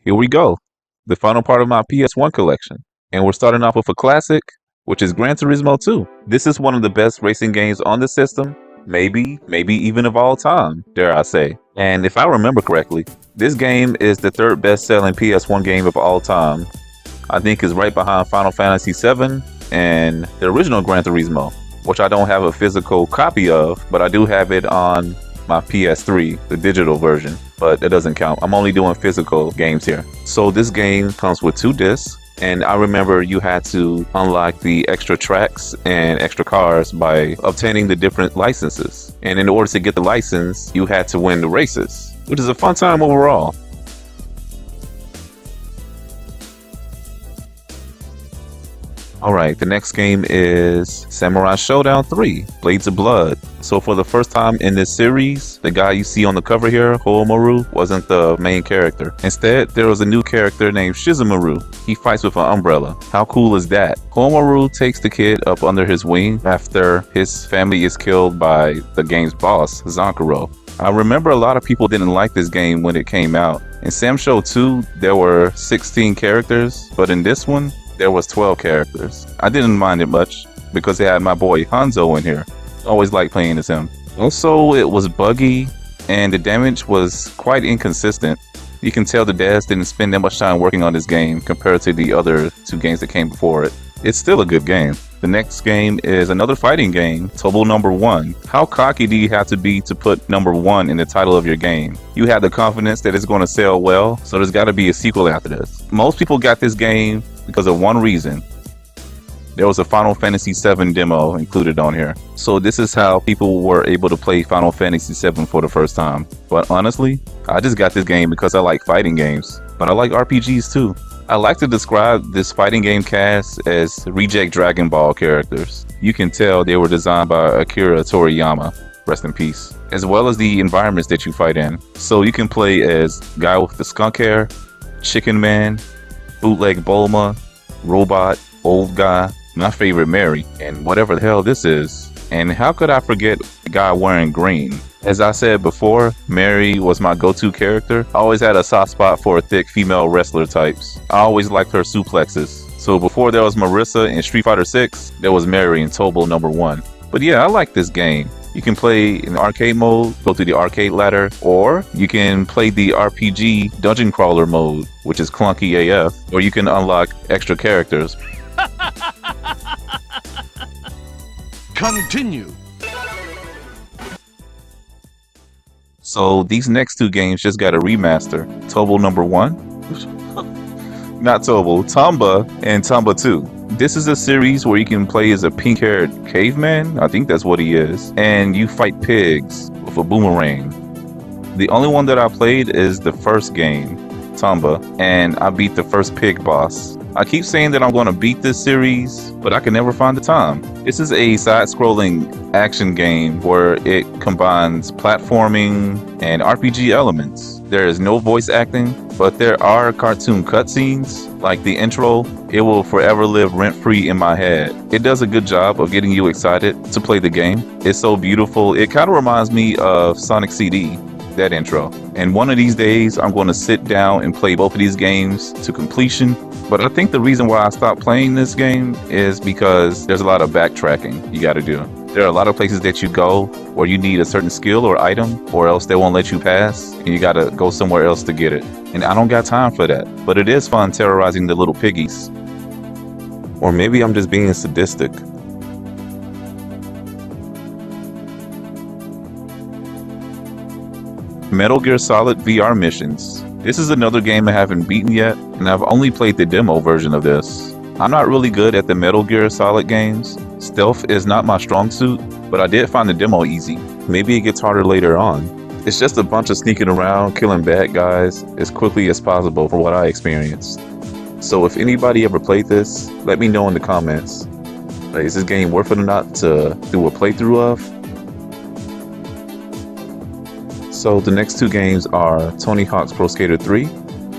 here we go. The final part of my PS1 collection. And we're starting off with a classic, which is Gran Turismo 2. This is one of the best racing games on the system, maybe even of all time, dare I say. And if I remember correctly, this game is the third best-selling PS1 game of all time. I think is right behind Final Fantasy VII and the original Gran Turismo, which I don't have a physical copy of, but I do have it on my PS3, the digital version, but it doesn't count. I'm only doing physical games here. So this game comes with 2 discs, and I remember you had to unlock the extra tracks and extra cars by obtaining the different licenses. And in order to get the license, you had to win the races, which is a fun time overall. Alright, the next game is Samurai Showdown 3, Blades of Blood. So for the first time in this series, the guy you see on the cover here, Homaru, wasn't the main character. Instead, there was a new character named Shizumaru. He fights with an umbrella. How cool is that? Homaru takes the kid up under his wing after his family is killed by the game's boss, Zankuro. I remember a lot of people didn't like this game when it came out. In Sam Show 2, there were 16 characters, but in this one, there was 12 characters. I didn't mind it much because they had my boy Hanzo in here. Always liked playing as him. Also, it was buggy and the damage was quite inconsistent. You can tell the devs didn't spend that much time working on this game compared to the other 2 games that came before it. It's still a good game. The next game is another fighting game, Tobo Number 1. How cocky do you have to be to put number 1 in the title of your game? You have the confidence that it's going to sell well, so there's got to be a sequel after this. Most people got this game because of one reason. There was a Final Fantasy VII demo included on here. So this is how people were able to play Final Fantasy VII for the first time. But honestly, I just got this game because I like fighting games. But I like RPGs too. I like to describe this fighting game cast as reject Dragon Ball characters. You can tell they were designed by Akira Toriyama, rest in peace, as well as the environments that you fight in. So you can play as guy with the skunk hair, Chicken Man, Bootleg Bulma, Robot, Old Guy, my favorite Mary, and whatever the hell this is. And how could I forget the guy wearing green? As I said before, Mary was my go-to character. I always had a soft spot for thick female wrestler types. I always liked her suplexes. So before there was Marissa in Street Fighter 6, there was Mary in Tobo Number 1. But yeah, I like this game. You can play in arcade mode, go through the arcade ladder, or you can play the RPG dungeon crawler mode, which is clunky AF, or you can unlock extra characters. Continue. So these next 2 games just got a remaster. Tobo Number 1, not Tobo, Tomba and Tomba 2. This is a series where you can play as a pink-haired caveman, I think that's what he is, and you fight pigs with a boomerang. The only one that I played is the first game, Tomba, and I beat the first pig boss. I keep saying that I'm going to beat this series, but I can never find the time. This is a side-scrolling action game where it combines platforming and RPG elements. There is no voice acting, but there are cartoon cutscenes, like the intro. It will forever live rent-free in my head. It does a good job of getting you excited to play the game. It's so beautiful. It kind of reminds me of Sonic CD, that intro. And one of these days, I'm going to sit down and play both of these games to completion. But I think the reason why I stopped playing this game is because there's a lot of backtracking you got to do. There are a lot of places that you go where you need a certain skill or item, or else they won't let you pass, and you got to go somewhere else to get it. And I don't got time for that. But it is fun terrorizing the little piggies. Or maybe I'm just being sadistic. Metal Gear Solid VR Missions. This is another game I haven't beaten yet, and I've only played the demo version of this. I'm not really good at the Metal Gear Solid games. Stealth is not my strong suit, but I did find the demo easy. Maybe it gets harder later on. It's just a bunch of sneaking around, killing bad guys as quickly as possible from what I experienced. So if anybody ever played this, let me know in the comments. Is this game worth it or not to do a playthrough of? So the next 2 games are Tony Hawk's Pro Skater 3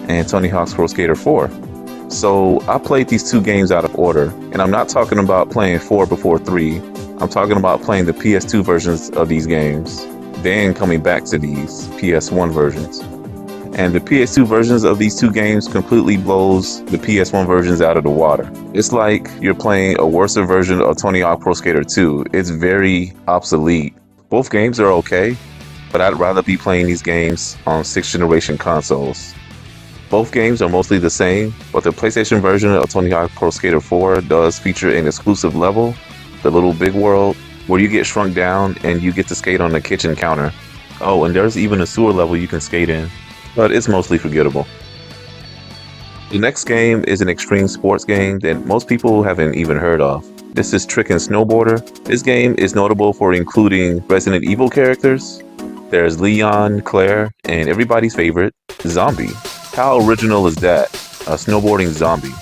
and Tony Hawk's Pro Skater 4. So I played these 2 games out of order, and I'm not talking about playing 4 before 3. I'm talking about playing the PS2 versions of these games, then coming back to these PS1 versions. And the PS2 versions of these two games completely blows the PS1 versions out of the water. It's like you're playing a worse version of Tony Hawk Pro Skater 2. It's very obsolete. Both games are okay, but I'd rather be playing these games on 6th generation consoles. Both games are mostly the same, but the PlayStation version of Tony Hawk Pro Skater 4 does feature an exclusive level, the Little Big World, where you get shrunk down and you get to skate on the kitchen counter. Oh, and there's even a sewer level you can skate in, but it's mostly forgettable. The next game is an extreme sports game that most people haven't even heard of. This is Trick and Snowboarder. This game is notable for including Resident Evil characters. There's Leon, Claire, and everybody's favorite, Zombie. How original is that? A snowboarding zombie.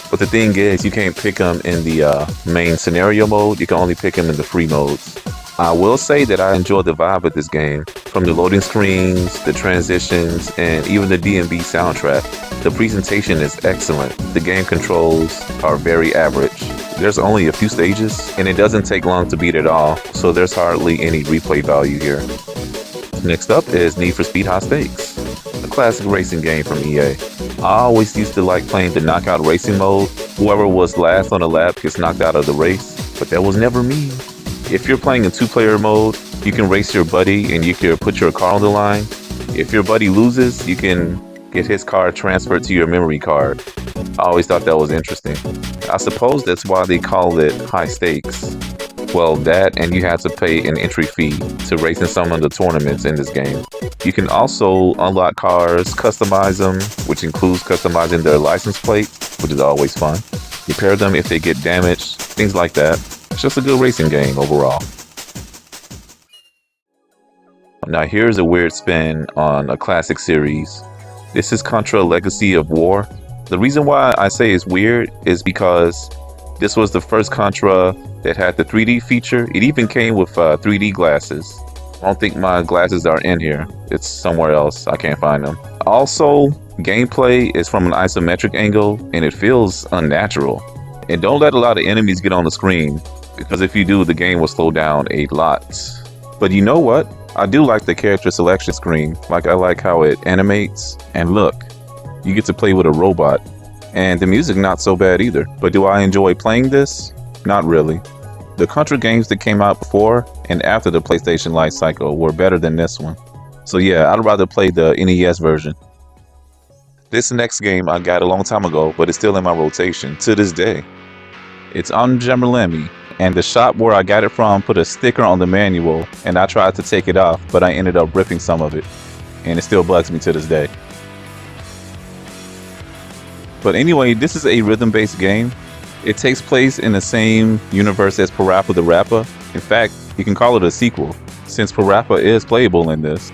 But the thing is, you can't pick them in the main scenario mode. You can only pick them in the free modes. I will say that I enjoy the vibe of this game. From the loading screens, the transitions, and even the D&B soundtrack. The presentation is excellent. The game controls are very average. There's only a few stages, and it doesn't take long to beat it all, so there's hardly any replay value here. Next up is Need for Speed High Stakes, a classic racing game from EA. I always used to like playing the knockout racing mode. Whoever was last on the lap gets knocked out of the race, but that was never me. If you're playing in 2-player mode, you can race your buddy and you can put your car on the line. If your buddy loses, you can get his car transferred to your memory card. I always thought that was interesting. I suppose that's why they call it high stakes. Well, that, and you have to pay an entry fee to race in some of the tournaments in this game. You can also unlock cars, customize them, which includes customizing their license plate, which is always fun. Repair them if they get damaged, things like that. It's just a good racing game overall. Now here's a weird spin on a classic series. This is Contra Legacy of War. The reason why I say it's weird is because this was the first Contra that had the 3D feature. It even came with 3D glasses. I don't think my glasses are in here. It's somewhere else. I can't find them. Also, gameplay is from an isometric angle and it feels unnatural. And don't let a lot of enemies get on the screen, because if you do, the game will slow down a lot. But you know what? I do like the character selection screen. I like how it animates. And look, you get to play with a robot. And the music not so bad either. But do I enjoy playing this? Not really. The Contra games that came out before and after the PlayStation life cycle were better than this one. So yeah, I'd rather play the NES version. This next game I got a long time ago, but it's still in my rotation to this day. It's on Jammerlemi, and the shop where I got it from put a sticker on the manual, and I tried to take it off, but I ended up ripping some of it, and it still bugs me to this day. But anyway, this is a rhythm-based game. It takes place in the same universe as Parappa the Rapper. In fact, you can call it a sequel, since Parappa is playable in this.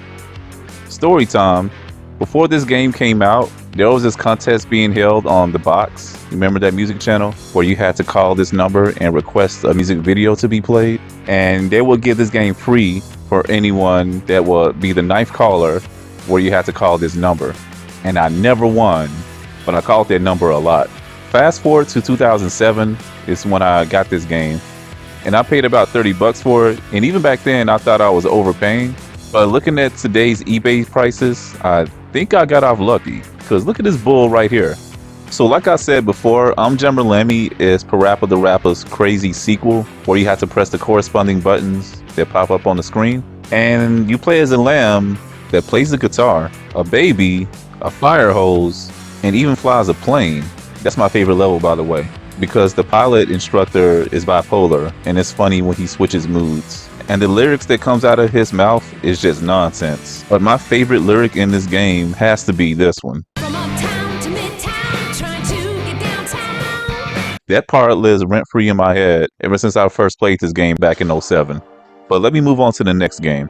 Story time. Before this game came out, there was this contest being held on The Box. Remember that music channel where you had to call this number and request a music video to be played? And they would give this game free for anyone that would be the 9th caller, where you had to call this number. And I never won, but I called that number a lot. Fast forward to 2007 is when I got this game, and I paid about $30 for it. And even back then, I thought I was overpaying. But looking at today's eBay prices, I think I got off lucky, because look at this bull right here. So like I said before, Jammerlemi is Parappa the Rapper's crazy sequel, where you have to press the corresponding buttons that pop up on the screen. And you play as a lamb that plays the guitar, a baby, a fire hose, and even flies a plane. That's my favorite level, by the way, because the pilot instructor is bipolar, and it's funny when he switches moods. And the lyrics that comes out of his mouth is just nonsense. But my favorite lyric in this game has to be this one. From uptown to midtown, trying to get downtown. That part lives rent-free in my head ever since I first played this game back in 07. But let me move on to the next game.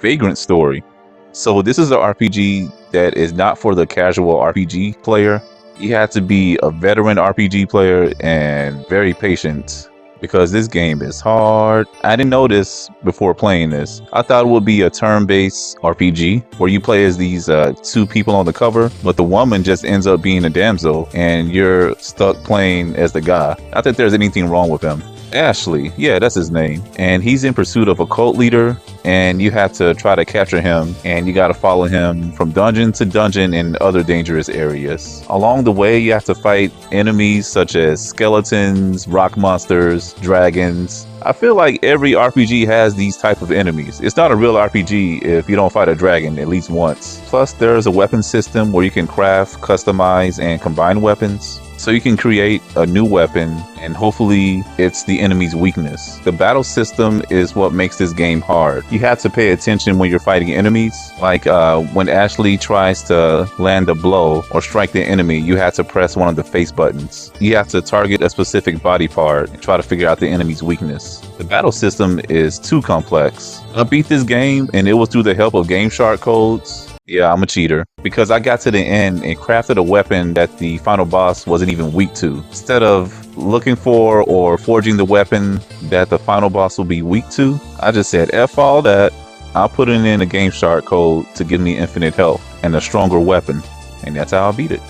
Vagrant Story. So this is an RPG that is not for the casual RPG player. You have to be a veteran RPG player and very patient, because this game is hard. I didn't know this before playing this. I thought it would be a turn-based RPG where you play as these 2 people on the cover, but the woman just ends up being a damsel and you're stuck playing as the guy. Not that there's anything wrong with him. Ashley, yeah, that's his name. And he's in pursuit of a cult leader, and you have to try to capture him, and you got to follow him from dungeon to dungeon in other dangerous areas. Along the way, you have to fight enemies such as skeletons, rock monsters, dragons. I feel like every RPG has these type of enemies. It's not a real RPG if you don't fight a dragon at least once. Plus, there's a weapon system where you can craft, customize, and combine weapons. So you can create a new weapon, and hopefully it's the enemy's weakness. The battle system is what makes this game hard. You have to pay attention when you're fighting enemies. Like when Ashley tries to land a blow or strike the enemy, you have to press one of the face buttons. You have to target a specific body part and try to figure out the enemy's weakness. The battle system is too complex. I beat this game, and it was through the help of Game Shark codes. Yeah, I'm a cheater, because I got to the end and crafted a weapon that the final boss wasn't even weak to. Instead of looking for or forging the weapon that the final boss will be weak to, I just said, F all that. I'll put it in a Game Shark code to give me infinite health and a stronger weapon. And that's how I beat it.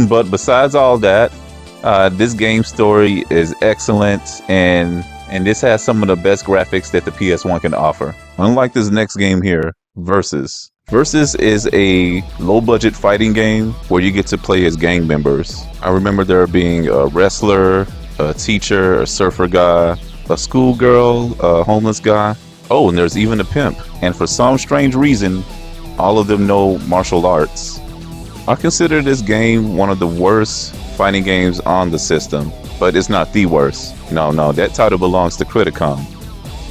But besides all that, this game's story is excellent, and this has some of the best graphics that the PS1 can offer. Unlike this next game here, Versus. Versus is a low-budget fighting game where you get to play as gang members. I remember there being a wrestler, a teacher, a surfer guy, a schoolgirl, a homeless guy. Oh, and there's even a pimp. And for some strange reason, all of them know martial arts. I consider this game one of the worst fighting games on the system, but it's not the worst. No, that title belongs to Criticon.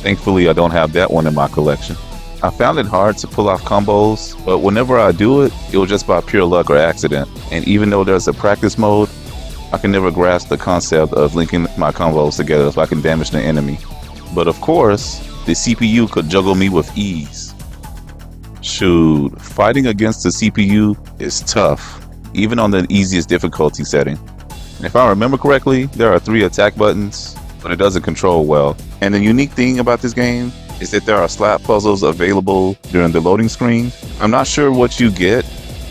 Thankfully, I don't have that one in my collection. I found it hard to pull off combos, but whenever I do it, it was just by pure luck or accident. And even though there's a practice mode, I can never grasp the concept of linking my combos together so I can damage the enemy. But of course, the CPU could juggle me with ease. Shoot, fighting against the CPU is tough, even on the easiest difficulty setting. And if I remember correctly, there are 3 attack buttons, but it doesn't control well. And the unique thing about this game is that there are slap puzzles available during the loading screen. I'm not sure what you get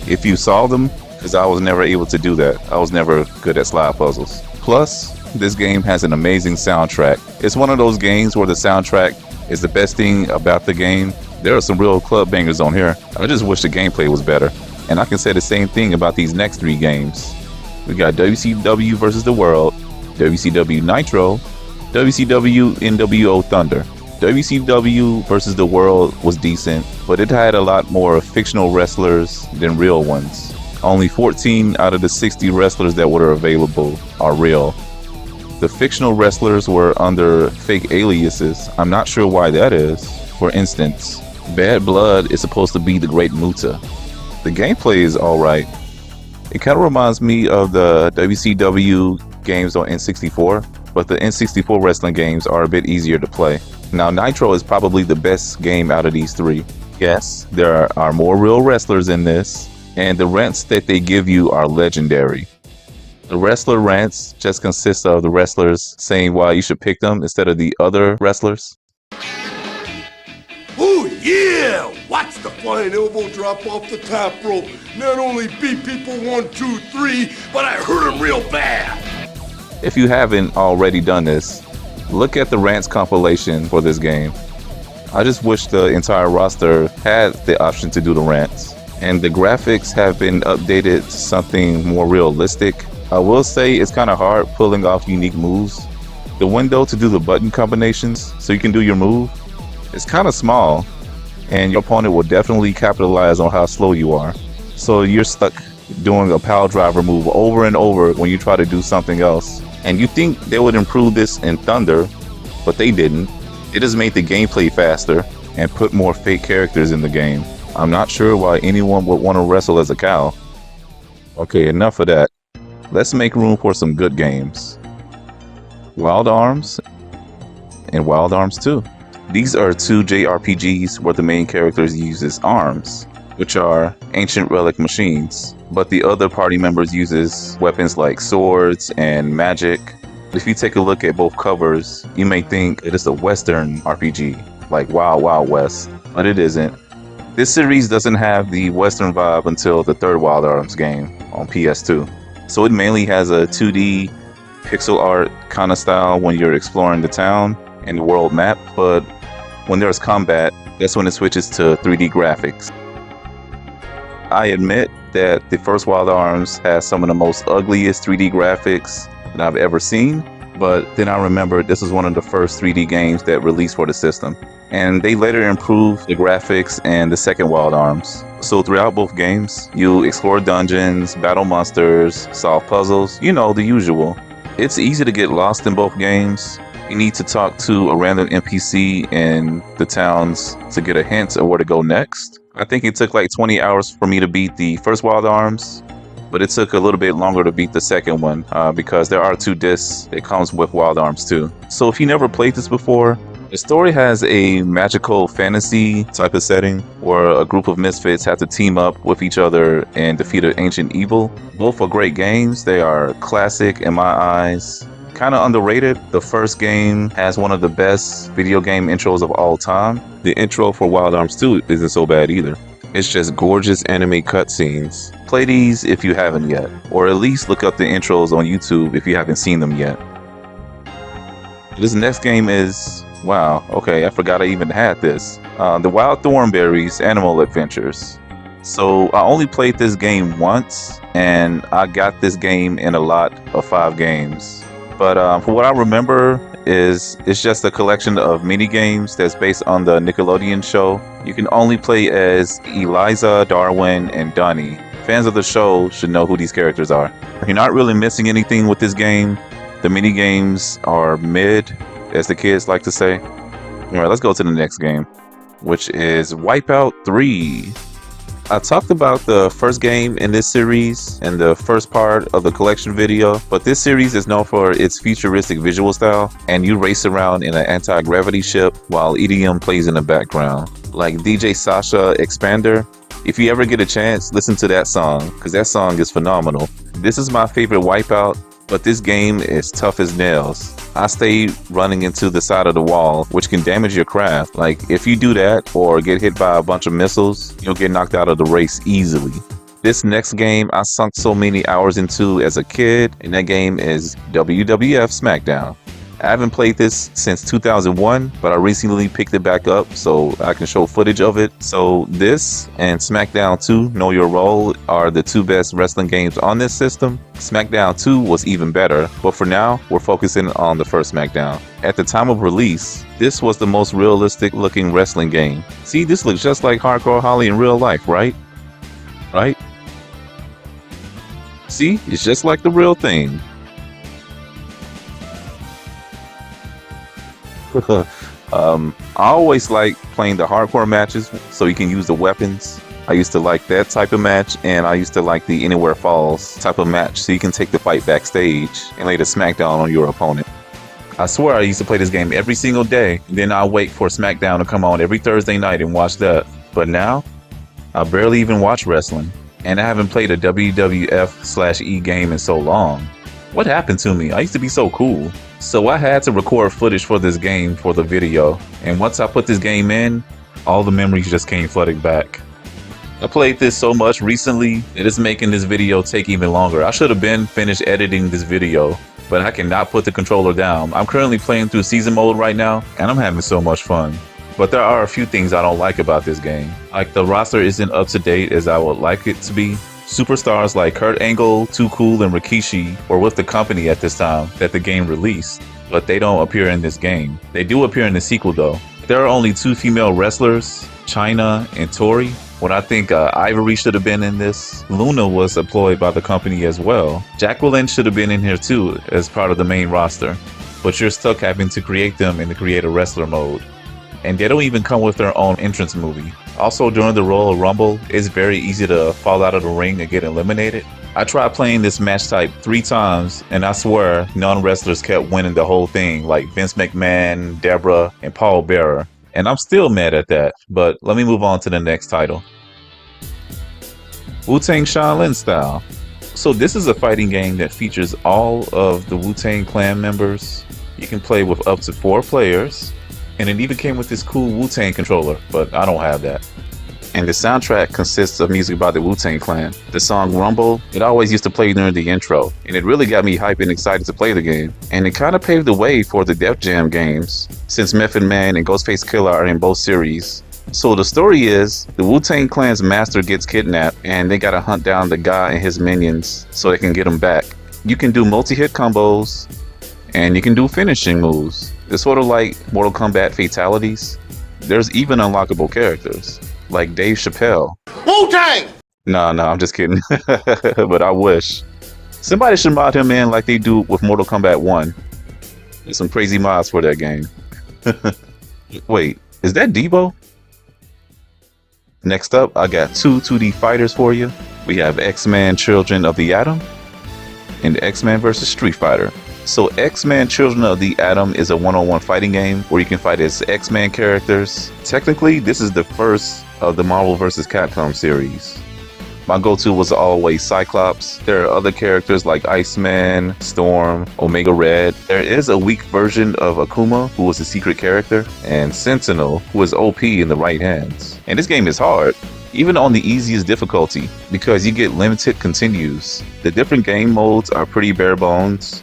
if you solve them, because I was never able to do that. I was never good at slap puzzles. Plus, this game has an amazing soundtrack. It's one of those games where the soundtrack is the best thing about the game. There are some real club bangers on here. I just wish the gameplay was better. And I can say the same thing about these next 3 games. We got WCW vs. the World, WCW Nitro, WCW NWO Thunder. WCW vs. the World was decent, but it had a lot more fictional wrestlers than real ones. Only 14 out of the 60 wrestlers that were available are real. The fictional wrestlers were under fake aliases. I'm not sure why that is. For instance, Bad Blood is supposed to be the Great Muta. The gameplay is alright. It kind of reminds me of the WCW games on N64, but the N64 wrestling games are a bit easier to play. Now, Nitro is probably the best game out of these 3. Yes, there are more real wrestlers in this, and the rants that they give you are legendary. The wrestler rants just consist of the wrestlers saying why you should pick them instead of the other wrestlers. Oh yeah! Watch the flying elbow drop off the top rope. Not only beat people 1, 2, 3, but I hurt them real bad. If you haven't already done this, look at the rants compilation for this game. I just wish the entire roster had the option to do the rants. And the graphics have been updated to something more realistic. I will say it's kind of hard pulling off unique moves. The window to do the button combinations so you can do your move is kind of small, and your opponent will definitely capitalize on how slow you are. So you're stuck doing a power driver move over and over when you try to do something else. And you think they would improve this in Thunder, but they didn't. It just made the gameplay faster and put more fake characters in the game. I'm not sure why anyone would want to wrestle as a cow. Okay, enough of that. Let's make room for some good games. Wild Arms and Wild Arms 2. These are 2 JRPGs where the main characters uses arms, which are ancient relic machines, but the other party members uses weapons like swords and magic. If you take a look at both covers, you may think it is a Western RPG, like Wild Wild West, but it isn't. This series doesn't have the Western vibe until the 3rd Wild Arms game on PS2. So it mainly has a 2D pixel art kind of style when you're exploring the town and the world map, but when there's combat, that's when it switches to 3D graphics. I admit that the first Wild Arms has some of the most ugliest 3D graphics that I've ever seen, but then I remember this was one of the first 3D games that released for the system, and they later improved the graphics and the second Wild Arms. So throughout both games, you explore dungeons, battle monsters, solve puzzles, you know, the usual. It's easy to get lost in both games. You need to talk to a random NPC in the towns to get a hint of where to go next. I think it took like 20 hours for me to beat the first Wild Arms, but it took a little bit longer to beat the second one because there are 2 discs that comes with Wild Arms too. So if you never played this before, the story has a magical fantasy type of setting where a group of misfits have to team up with each other and defeat an ancient evil. Both are great games. They are classic in my eyes. Kind of underrated. The first game has one of the best video game intros of all time. The intro for Wild Arms 2 isn't so bad either. It's just gorgeous anime cutscenes. Play these if you haven't yet, or at least look up the intros on YouTube if you haven't seen them yet. This next game is, wow, okay, I forgot I even had this. The Wild Thornberrys Animal Adventures. So I only played this game once, and I got this game in a lot of 5 games. But for what I remember is it's just a collection of mini games that's based on the Nickelodeon show. You can only play as Eliza, Darwin, and Donnie. Fans of the show should know who these characters are. You're not really missing anything with this game. The mini games are mid, as the kids like to say. Alright, let's go to the next game, which is Wipeout 3. I talked about the first game in this series and the first part of the collection video, but this series is known for its futuristic visual style, and you race around in an anti-gravity ship while EDM plays in the background, like DJ Sasha Expander. If you ever get a chance, listen to that song, because that song is phenomenal. This is my favorite Wipeout, but this game is tough as nails. I stay running into the side of the wall, which can damage your craft. Like, if you do that or get hit by a bunch of missiles, you'll get knocked out of the race easily. This next game I sunk so many hours into as a kid, and that game is WWF SmackDown. I haven't played this since 2001, but I recently picked it back up so I can show footage of it. So this and SmackDown 2 Know Your Role are the 2 best wrestling games on this system. SmackDown 2 was even better, but for now, we're focusing on the first SmackDown. At the time of release, this was the most realistic looking wrestling game. See, this looks just like Hardcore Holly in real life, right? Right? See, it's just like the real thing. I always like playing the hardcore matches so you can use the weapons. I used to like that type of match, and I used to like the Anywhere Falls type of match so you can take the fight backstage and lay the smackdown on your opponent. I swear I used to play this game every single day, and then I'll wait for SmackDown to come on every Thursday night and watch that. But now, I barely even watch wrestling, and I haven't played a WWF/E game in so long. What happened to me? I used to be so cool. So I had to record footage for this game for the video, and once I put this game in, all the memories just came flooding back. I played this so much recently that it's making this video take even longer. I should have been finished editing this video, but I cannot put the controller down. I'm currently playing through season mode right now, and I'm having so much fun. But there are a few things I don't like about this game. Like, the roster isn't up to date as I would like it to be. Superstars like Kurt Angle, Too Cool, and Rikishi were with the company at this time that the game released, but they don't appear in this game. They do appear in the sequel though. There are only 2 female wrestlers, Chyna and Tori. When I think Ivory should have been in this. Luna was employed by the company as well. Jacqueline should have been in here too as part of the main roster, but you're stuck having to create them in the create a wrestler mode. And they don't even come with their own entrance movie. Also, during the Royal Rumble, it's very easy to fall out of the ring and get eliminated. I tried playing this match type 3 times, and I swear non-wrestlers kept winning the whole thing, like Vince McMahon, Deborah, and Paul Bearer. And I'm still mad at that, but let me move on to the next title. Wu-Tang Shaolin Style. So this is a fighting game that features all of the Wu-Tang Clan members. You can play with up to 4 players. And it even came with this cool Wu-Tang controller, but I don't have that. And the soundtrack consists of music by the Wu-Tang Clan. The song Rumble, it always used to play during the intro, and it really got me hyped and excited to play the game. And it kind of paved the way for the Def Jam games, since Method Man and Ghostface Killah are in both series. So the story is, the Wu-Tang Clan's master gets kidnapped, and they gotta hunt down the guy and his minions so they can get him back. You can do multi-hit combos, and you can do finishing moves. It's sort of like Mortal Kombat fatalities. There's even unlockable characters, like Dave Chappelle. Wu-Tang! Nah, I'm just kidding. But I wish. Somebody should mod him in like they do with Mortal Kombat 1. There's some crazy mods for that game. Wait, is that Debo? Next up, I got two 2D fighters for you. We have X-Men Children of the Atom and X-Men vs. Street Fighter. So X-Men Children of the Atom is a one-on-one fighting game where you can fight as X-Men characters. Technically, this is the first of the Marvel vs. Capcom series. My go-to was always Cyclops. There are other characters like Iceman, Storm, Omega Red. There is a weak version of Akuma, who was a secret character, and Sentinel, who is OP in the right hands. And this game is hard, even on the easiest difficulty, because you get limited continues. The different game modes are pretty bare bones.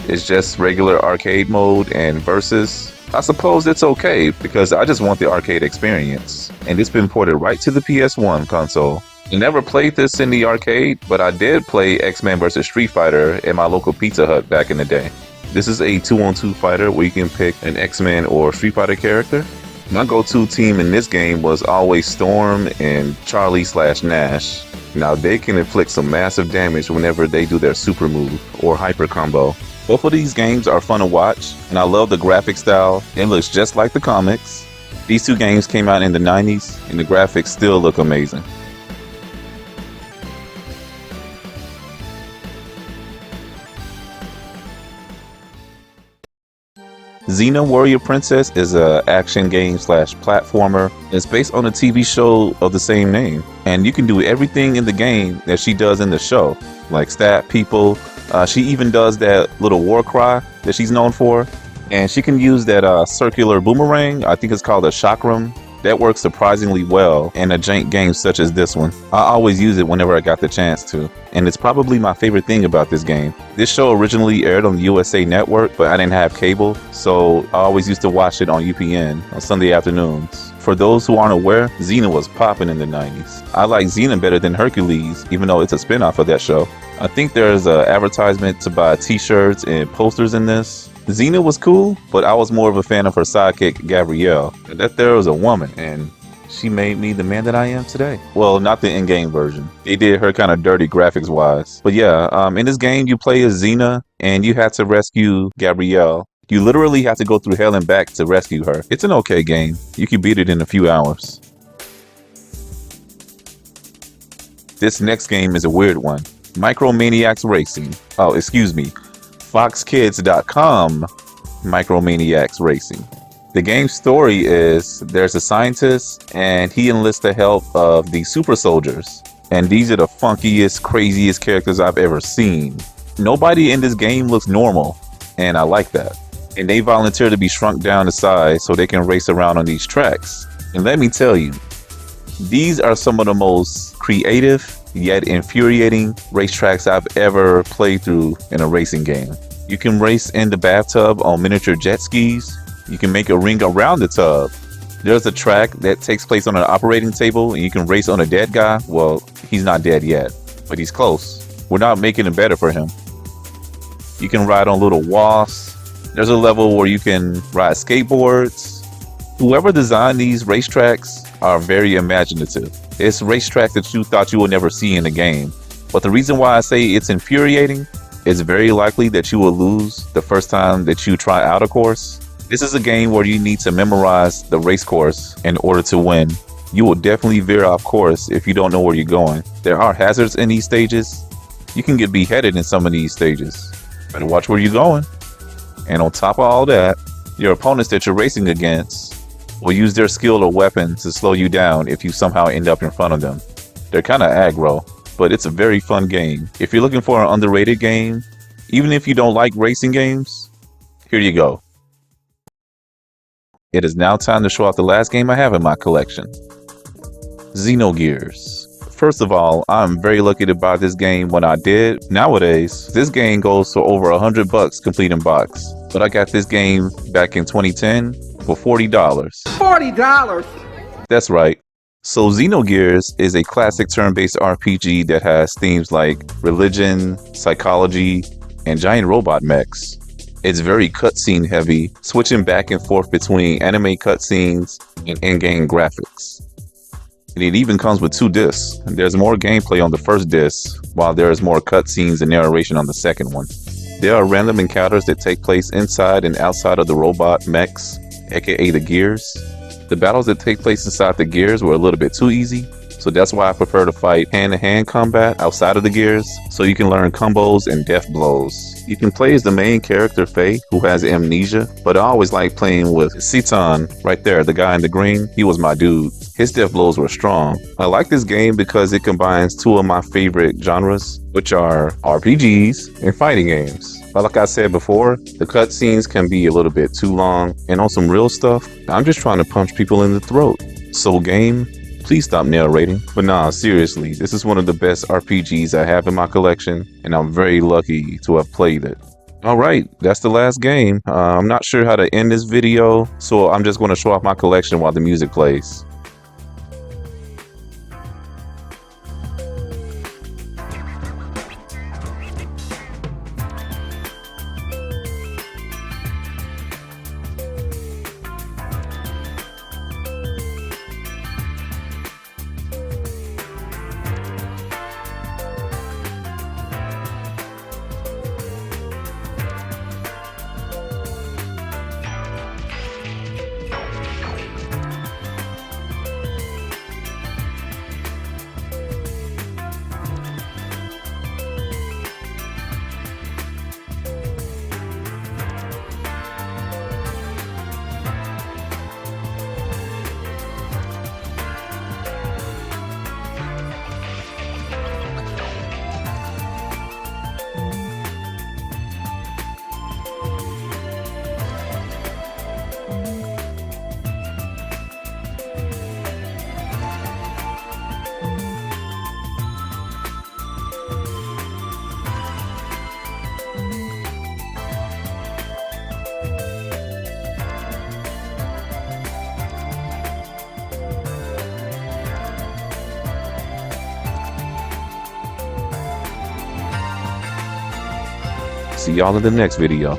It's just regular arcade mode and versus. I suppose it's okay, because I just want the arcade experience. And it's been ported right to the PS1 console. I never played this in the arcade, but I did play X-Men vs. Street Fighter in my local Pizza Hut back in the day. This is a 2-on-2 fighter where you can pick an X-Men or Street Fighter character. My go-to team in this game was always Storm and Charlie/Nash. Now they can inflict some massive damage whenever they do their super move or hyper combo. Both of these games are fun to watch, and I love the graphic style. It looks just like the comics. These two games came out in the 90s, and the graphics still look amazing. Xena Warrior Princess is a action game / platformer. It's based on a TV show of the same name, and you can do everything in the game that she does in the show, like stab people. She even does that little war cry that she's known for, and she can use that circular boomerang. I think it's called a chakram. That works surprisingly well in a jank game such as this one. I always use it whenever I got the chance to, and it's probably my favorite thing about this game. This show originally aired on the USA Network, but I didn't have cable, so I always used to watch it on UPN on Sunday afternoons. For those who aren't aware, Xena was popping in the 90s. I like Xena better than Hercules, even though it's a spin-off of that show. I think there's an advertisement to buy t-shirts and posters in this. Xena was cool, but I was more of a fan of her sidekick, Gabrielle. That there was a woman, and she made me the man that I am today. Well, not the in-game version. They did her kind of dirty graphics-wise. But yeah, in this game, you play as Xena, and you have to rescue Gabrielle. You literally have to go through hell and back to rescue her. It's an okay game. You can beat it in a few hours. This next game is a weird one. Micromaniacs Racing. Oh, excuse me. FoxKids.com Micromaniacs Racing. The game's story is there's a scientist and he enlists the help of the super soldiers. And these are the funkiest, craziest characters I've ever seen. Nobody in this game looks normal, and I like that. And they volunteer to be shrunk down to size so they can race around on these tracks. And let me tell you, these are some of the most creative yet infuriating racetracks I've ever played through in a racing game. You can race in the bathtub on miniature jet skis. You can make a ring around the tub. There's a track that takes place on an operating table and you can race on a dead guy. Well, he's not dead yet, but he's close. We're not making it better for him. You can ride on little wasps. There's a level where you can ride skateboards. Whoever designed these racetracks are very imaginative. It's racetracks that you thought you would never see in the game. But the reason why I say it's infuriating, it's very likely that you will lose the first time that you try out a course. This is a game where you need to memorize the race course in order to win. You will definitely veer off course if you don't know where you're going. There are hazards in these stages. You can get beheaded in some of these stages. Better watch where you're going. And on top of all that, your opponents that you're racing against will use their skill or weapon to slow you down if you somehow end up in front of them. They're kind of aggro, but it's a very fun game. If you're looking for an underrated game, even if you don't like racing games, here you go. It is now time to show off the last game I have in my collection. Xenogears. First of all, I'm very lucky to buy this game when I did. Nowadays, this game goes for over $100 complete in box. But I got this game back in 2010 for $40. $40? That's right. So Xenogears is a classic turn-based RPG that has themes like religion, psychology, and giant robot mechs. It's very cutscene heavy, switching back and forth between anime cutscenes and in-game graphics. And it even comes with 2 discs. There's more gameplay on the first disc, while there is more cutscenes and narration on the second one. There are random encounters that take place inside and outside of the robot mechs, aka the gears. The battles that take place inside the gears were a little bit too easy, so that's why I prefer to fight hand-to-hand combat outside of the gears, so you can learn combos and death blows. You can play as the main character Faye, who has amnesia, but I always like playing with Citan, right there, the guy in the green. He was my dude. His death blows were strong. I like this game because it combines 2 of my favorite genres, which are RPGs and fighting games. But like I said before, the cutscenes can be a little bit too long, and on some real stuff, I'm just trying to punch people in the throat. So game, please stop narrating. But nah, seriously, this is one of the best RPGs I have in my collection, and I'm very lucky to have played it. Alright, that's the last game. I'm not sure how to end this video, so I'm just going to show off my collection while the music plays. See y'all in the next video.